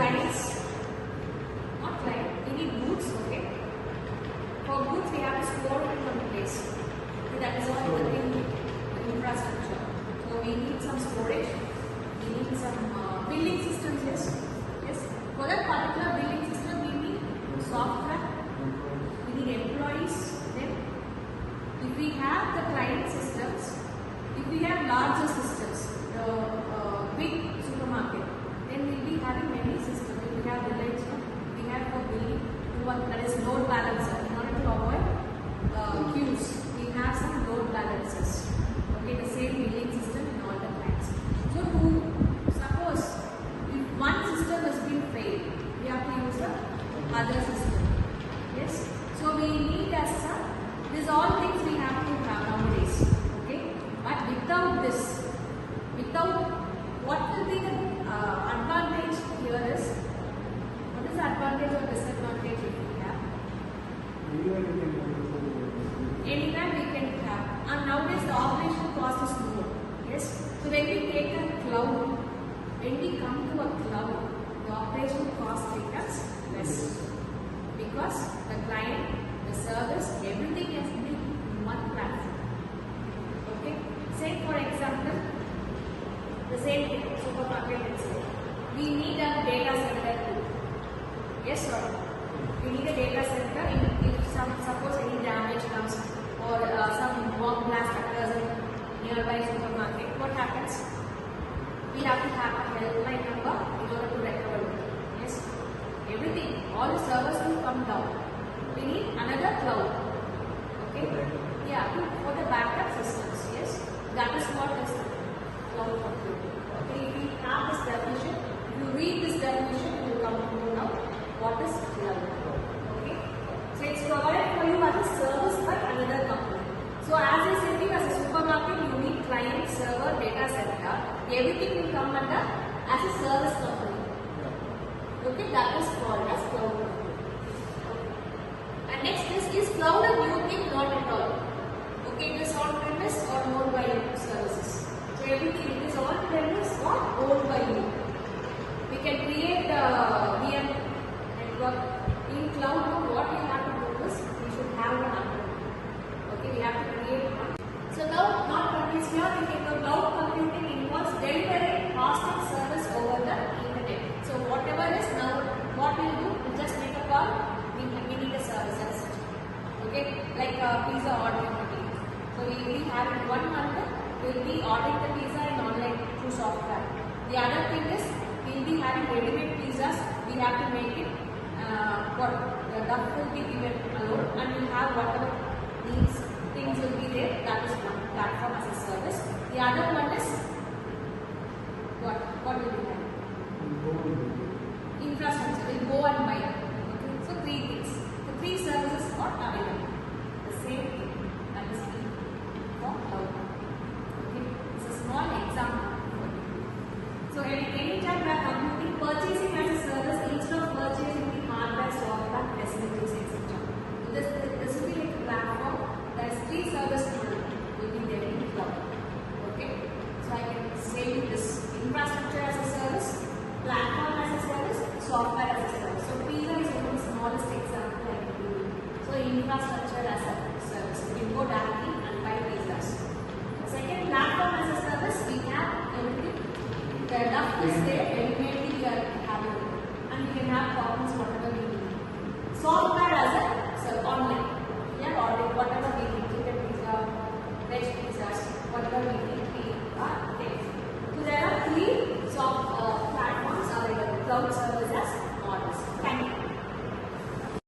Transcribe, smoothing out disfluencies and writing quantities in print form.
clients, not client, we need goods, okay. For goods we have to store it in one place. So that is all in infrastructure. So we need some storage, we need some billing systems, yes. For that particular billing system we need software, we need employees. Then if we have the client systems, if we have larger systems, the big supermarket, then we will be having many systems. We have village, we have for billing, that is load balancer. In order to avoid queues, we have some load balancers. Okay, the same billing system in all the clients. So to suppose if one system has been failed, we have to use the other system. Yes. So we need as these all things we have to have nowadays. Okay. But without this, what will be the advantage here is, what is the advantage or disadvantage if we have? Anywhere we can have. And nowadays the operation cost is more. Yes. So when we take a cloud, when we come to a cloud, the operation cost becomes less. Because the client, the service, everything has been in one platform. Okay. Say for example, the same thing, supermarket itself. We need a data center too. Yes or no? We need a data center if suppose any damage comes or some bomb blast occurs in nearby supermarket. What happens? We have to have a helpline number in order to recover it. Yes? Everything, all the servers will come down. We need another cloud. Okay? Yeah, for the backup systems. Yes? That is what is cloud computing. Okay, if we have this definition, if you read this definition, you will come to know what is cloud. Okay? So it's provided for you as a service by another company. So as I said, you as a supermarket, you need client, server, data center. Everything will come under as a service company. Okay, that is called as cloud computing. And next is cloud a new thing? Not at all. Okay, it is on premise or owned by services. So everything is on premise or owned by you. We can create a VM network in cloud. What we have to do is we should have one under. Okay, we have to create one. So now, not premise here, we can go cloud computing involves delivering hosted service over the internet. So whatever is now, what we will do, we just make a call. We need a service as such. Okay, like pizza ordering. So we will be having one method. We will be ordering the pizza in online through software. The other thing is we will be having ready-made pizzas. We have to make it. What the duck will be given alone, and we will have whatever these things will be there. That is one platform as a service. The other one is what? What will be there? Infrastructure. We will go and buy. Okay. So three things. The three services are available. The same thing. That is for cloud. Okay. It's a small example. So anytime we are computing, purchasing as a service instead of purchasing the hardware, software, facilities, etc. So this will be like a platform. There is three service model will be there in cloud. Okay. So I can say this infrastructure as a service, platform as a service, software as a service. So pizza is one of the smallest example I can do. So infrastructure as a service. You can go directly and buy pizzas. Second, platform as a service, we have everything. The duck is there, ready-made we are having it. And we can have problems whatever we need. Software as a online. We are ordering whatever we need. Chicken pizza, veg pizzas, whatever we need, we are there. So there are three platforms available. Cloud service.